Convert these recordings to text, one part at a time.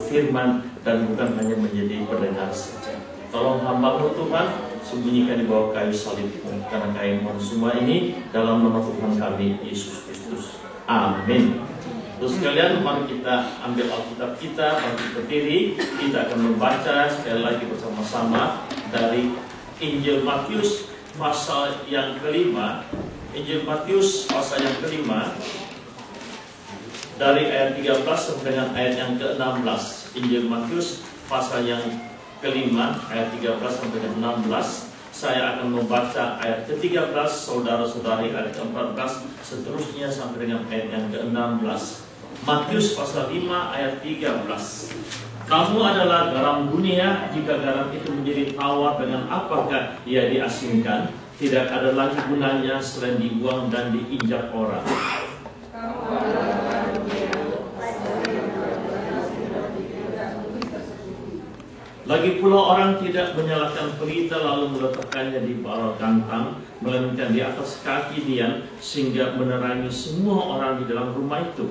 firman dan bukan hanya menjadi pendengar saja. Tolong hamba-Mu Tuhan, sembunyikan di bawah kayu salib karena kain mohon semua ini dalam nama Tuhan kami Yesus Kristus. Amin. Terus sekalian, mari kita ambil Alkitab kita, bangkit berdiri. Kita akan membaca sekali lagi bersama-sama dari Injil Matius pasal yang kelima. Injil Matius pasal yang kelima, dari ayat 13 sampai dengan ayat yang ke-16. Injil Matius pasal yang kelima, ayat 13 sampai dengan 16. Saya akan membaca ayat ke-13, saudara-saudari ayat ke-14, seterusnya sampai dengan ayat yang ke-16. Matius pasal 5 ayat 13. Kamu adalah garam dunia. Jika garam itu menjadi tawar, dengan apakah ia diasingkan? Tidak ada lagi gunanya selain dibuang dan diinjak orang. Lagi pula orang tidak menyalakan pelita lalu meletakkannya di bawah kantang, melainkan di atas kaki dia, sehingga menerangi semua orang di dalam rumah itu.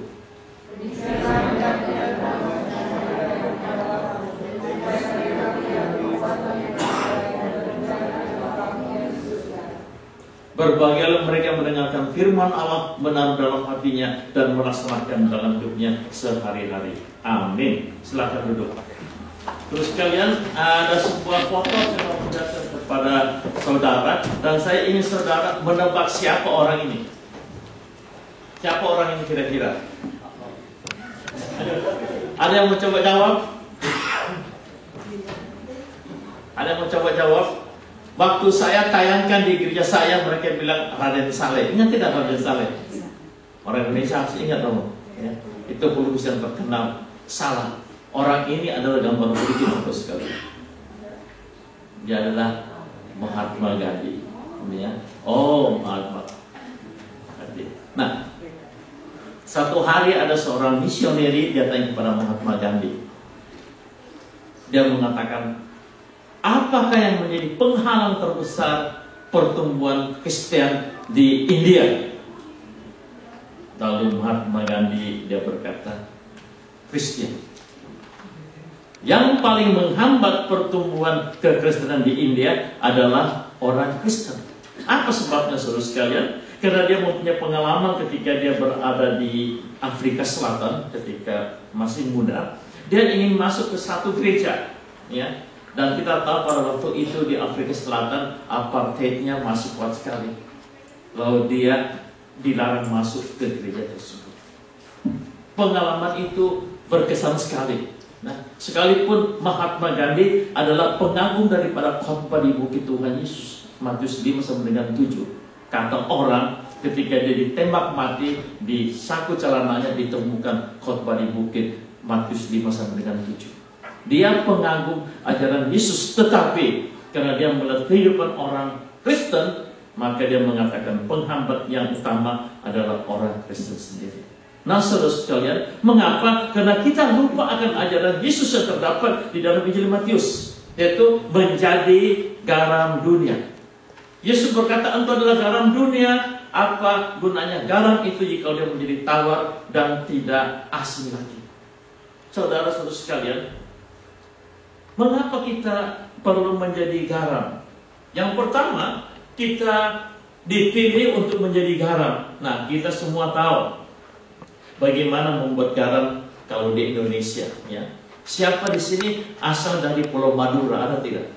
Berbahagialah mereka mendengarkan firman Allah, benar dalam hatinya dan melaksanakan dalam hidupnya sehari-hari. Amin. Silakan duduk. Terus kalian, ada sebuah foto saya mau menjelaskan kepada saudara, dan saya ingin saudara menebak siapa orang ini. Siapa orang ini kira-kira? Ada yang mau coba jawab? Ada yang mau coba jawab? Waktu saya tayangkan di gereja saya, mereka bilang Raden Saleh. Ingat tidak Raden Saleh? Orang Indonesia harus ingat dong. Ya. Itu pelukis yang terkenal. Salah. Orang ini adalah gambar begitu sekali. Dia adalah Mahatma Gandhi. Ya. Oh, Mahatma Gandhi. Nah, satu hari ada seorang misioneri datang kepada Mahatma Gandhi. Dia mengatakan, apakah yang menjadi penghalang terbesar pertumbuhan Kristen di India? Lalu Mahatma Gandhi dia berkata, Kristen. Yang paling menghambat pertumbuhan kekristenan di India adalah orang Kristen. Apa sebabnya saudara sekalian? Karena dia mempunyai pengalaman ketika dia berada di Afrika Selatan ketika masih muda. Dia ingin masuk ke satu gereja, ya. Dan kita tahu pada waktu itu di Afrika Selatan apartheidnya masih kuat sekali. Lalu dia dilarang masuk ke gereja tersebut. Pengalaman itu berkesan sekali. Nah, sekalipun Mahatma Gandhi adalah pengagum daripada khotbah di Bukit Tuhan Yesus, Matius 5 sampai dengan 7. Kata orang ketika dia ditembak mati, di saku celananya ditemukan khotbah di bukit, Matius 5 sampai dengan 7. Dia pengagum ajaran Yesus, tetapi karena dia melihat kehidupan orang Kristen, maka dia mengatakan penghambat yang utama adalah orang Kristen sendiri. Nah, saudara sekalian, mengapa? Karena kita lupa akan ajaran Yesus yang terdapat di dalam Injil Matius, yaitu menjadi garam dunia. Yesus berkata, engkau adalah garam dunia. Apa gunanya garam itu jika dia menjadi tawar dan tidak asin lagi? Saudara-saudara sekalian, mengapa kita perlu menjadi garam? Yang pertama, kita dipilih untuk menjadi garam. Nah, kita semua tahu bagaimana membuat garam kalau di Indonesia, ya. Siapa di sini asal dari Pulau Madura, ada tidak?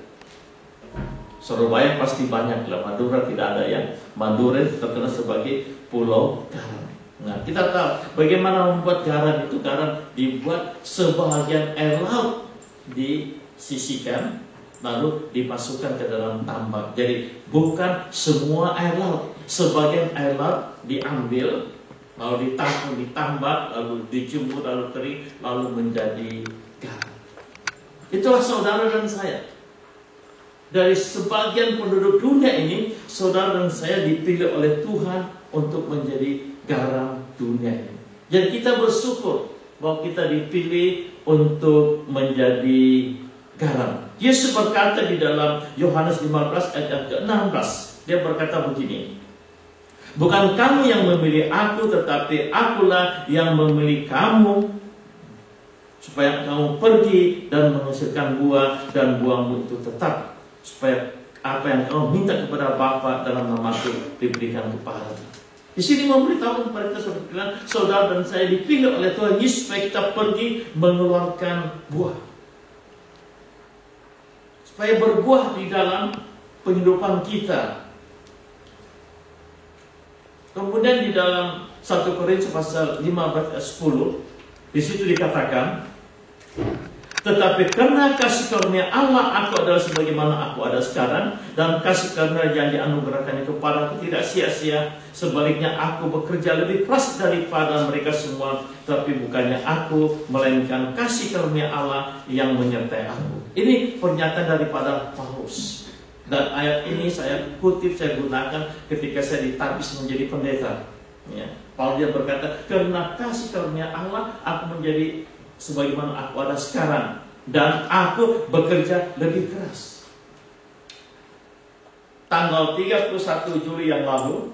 Surabaya pasti banyak lah, Madura tidak ada ya. Madura terkenal sebagai pulau garam. Nah, kita tahu bagaimana membuat garam itu. Garam dibuat sebagian air laut disisihkan, lalu dimasukkan ke dalam tambak. Jadi bukan semua air laut, sebagian air laut diambil, lalu ditambak, lalu dijemur, lalu kering, lalu menjadi garam. Itulah saudara dan saya. Dari sebagian penduduk dunia ini, saudara dan saya dipilih oleh Tuhan untuk menjadi garam dunia ini. Jadi kita bersyukur bahwa kita dipilih untuk menjadi garam. Yesus berkata di dalam Yohanes 15 ayat ke-16, dia berkata begini, bukan kamu yang memilih aku, tetapi akulah yang memilih kamu supaya kamu pergi dan menghasilkan buah, dan buahmu itu tetap, supaya apa yang kamu minta kepada Bapa dalam namaku diberikan kepada. Di sini memberitahu kepada kita, saudara dan saya dipilih oleh Tuhan Yesus supaya kita pergi mengeluarkan buah, supaya berbuah di dalam kehidupan kita. Kemudian di dalam 1 Korintus pasal 15 ayat 10, di situ dikatakan, tetapi karena kasih karunia Allah aku adalah sebagaimana aku ada sekarang, dan kasih karunia yang dianugerahkannya kepadaku tidak sia-sia. Sebaliknya aku bekerja lebih keras daripada mereka semua, tapi bukannya aku, melainkan kasih karunia Allah yang menyertai aku. Ini pernyataan daripada Paulus. Dan ayat ini saya kutip, saya gunakan ketika saya ditabis menjadi pendeta. Ya. Paulus dia berkata, karena kasih karunia Allah aku menjadi sebagaimana aku ada sekarang, dan aku bekerja lebih keras. Tanggal 31 Juli yang lalu,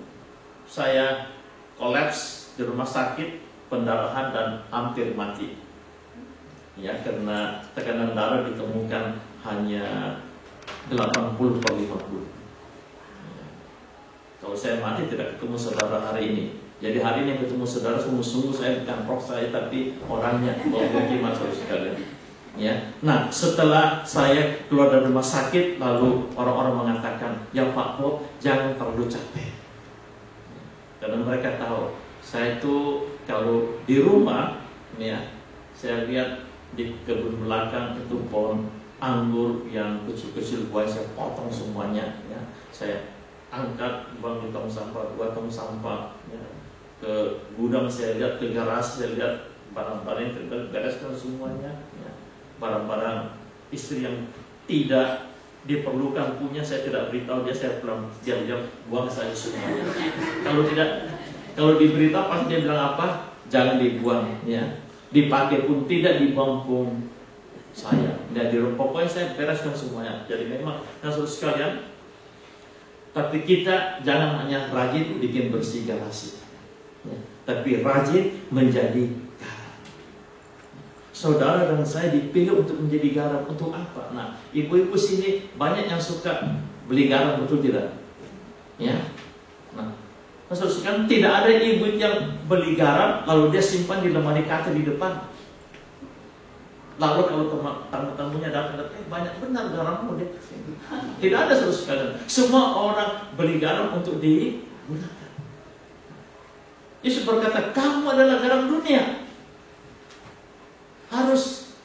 saya kolaps di rumah sakit, pendarahan dan hampir mati. Ya, karena tekanan darah ditemukan hanya 80/50. Kalau saya mati tidak ketemu saudara hari ini. Jadi hari ini ketemu saudara, sungguh-sungguh saya bukan roh saya, tapi orangnya. Kalau bagaimana saudara sekalian. Ya. Nah, setelah saya keluar dari rumah sakit, lalu orang-orang mengatakan, ya Pak Bob, jangan terlalu capek. Karena mereka tahu saya itu kalau di rumah, ya, saya lihat di kebun belakang itu pohon anggur yang kecil-kecil, buah saya potong semuanya, ya. Saya angkat, buang di tong sampah, buat tong sampah, ya. Ke gudang saya lihat, ke garasi saya lihat, barang-barang yang terbereskan semuanya, ya. Barang-barang istri yang tidak diperlukan punya saya tidak beritahu dia, saya pulang diam-diam buang saja semuanya. Kalau diberitahu pasti dia bilang apa? Jangan dibuang, ya. Dipakai pun tidak, dibuang pun saya. Dan di rumah pokoknya saya bereskan semuanya. Jadi memang saudara sekalian, tapi kita jangan hanya rajin bikin bersih garasi, ya, tapi rajin menjadi garam. Saudara dan saya dipilih untuk menjadi garam. Untuk apa? Nah, ibu-ibu sini banyak yang suka beli garam, betul tidak? Ya. Nah, saudara sekalian, tidak ada ibu yang beli garam lalu dia simpan di lemari kaca di depan. Lalu kalau tamu-tamunya datang, banyak benar garammu deh. Tidak ada, saudara sekalian. Semua orang beli garam untuk digunakan. Yesus berkata, kamu adalah garam dunia. Harus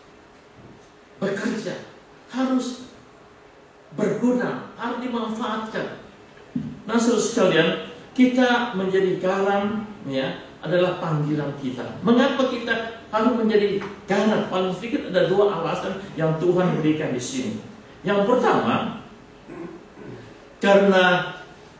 bekerja, harus berguna, harus dimanfaatkan. Nah, saudara sekalian, kita menjadi garam, ya, adalah panggilan kita. Mengapa kita harus menjadi garam? Paling sedikit ada 2 alasan yang Tuhan berikan di sini. Yang pertama, karena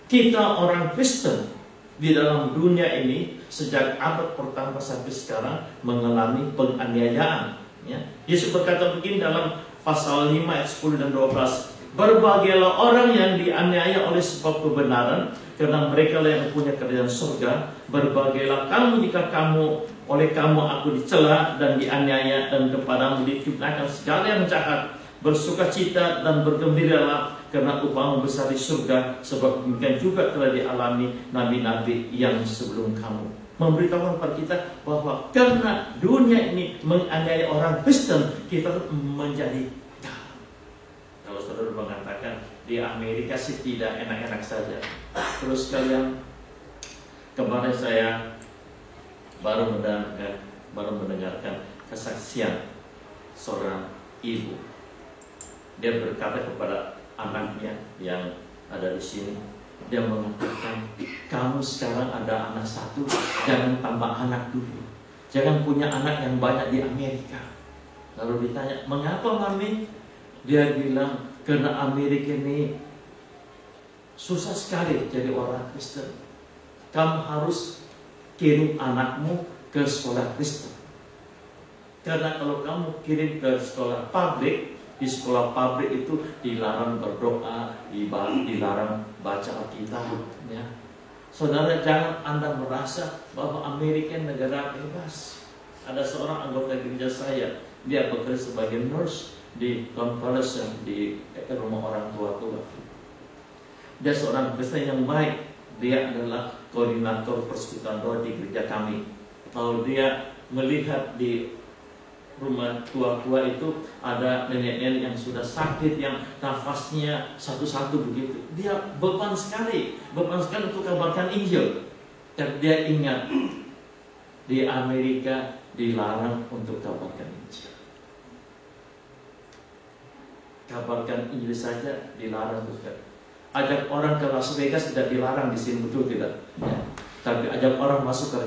kita orang Kristen di dalam dunia ini sejak abad pertama sampai sekarang mengalami penganiayaan. Ya. Yesus berkata begini dalam pasal 5 ayat 10 dan 12. Berbahagialah orang yang dianiaya oleh sebab kebenaran, karena mereka lah yang punya kerajaan surga. Berbahagialah kamu jika oleh kamu aku dicela dan dianiaya, dan kepadamu difitnahkan segala yang jahat. Bersukacita dan bergembiralah, karena upahmu besar di surga, sebab demikian juga telah dialami nabi-nabi yang sebelum kamu. Memberitahu kepada kita bahwa karena dunia ini menganiaya orang Kristen, kita menjadi garam. Kalau saudara mengatakan di Amerika sih tidak enak-enak saja. Terus kalian, kemarin saya baru mendengarkan kesaksian seorang ibu. Dia berkata kepada anaknya yang ada di sini, dia mengatakan, kamu sekarang ada anak 1, jangan tambah anak dulu, jangan punya anak yang banyak di Amerika. Lalu ditanya, mengapa mami? Dia bilang, karena Amerika ini susah sekali jadi orang Kristen. Kamu harus kirim anakmu ke sekolah Kristen. Karena kalau kamu kirim ke sekolah publik, di sekolah pabrik itu dilarang berdoa, dilarang baca Alkitab, ya. Saudara, jangan Anda merasa bahwa Amerika negara bebas. Ada seorang anggota gereja saya, Dia bekerja sebagai nurse di convalescent di rumah orang tua. Dia seorang Kristen yang baik. Dia adalah koordinator persekutuan roh di gereja kami. Kalau dia melihat di rumah tua-tua itu ada nenek-nenek yang sudah sakit, yang nafasnya satu-satu begitu, dia beban sekali untuk kabarkan Injil. Dan dia ingat di Amerika dilarang untuk kabarkan Injil. Kabarkan Injil saja dilarang juga. Ajak orang ke Las Vegas tidak dilarang di sini, betul tidak? Ya. Tapi ajak orang masuk ke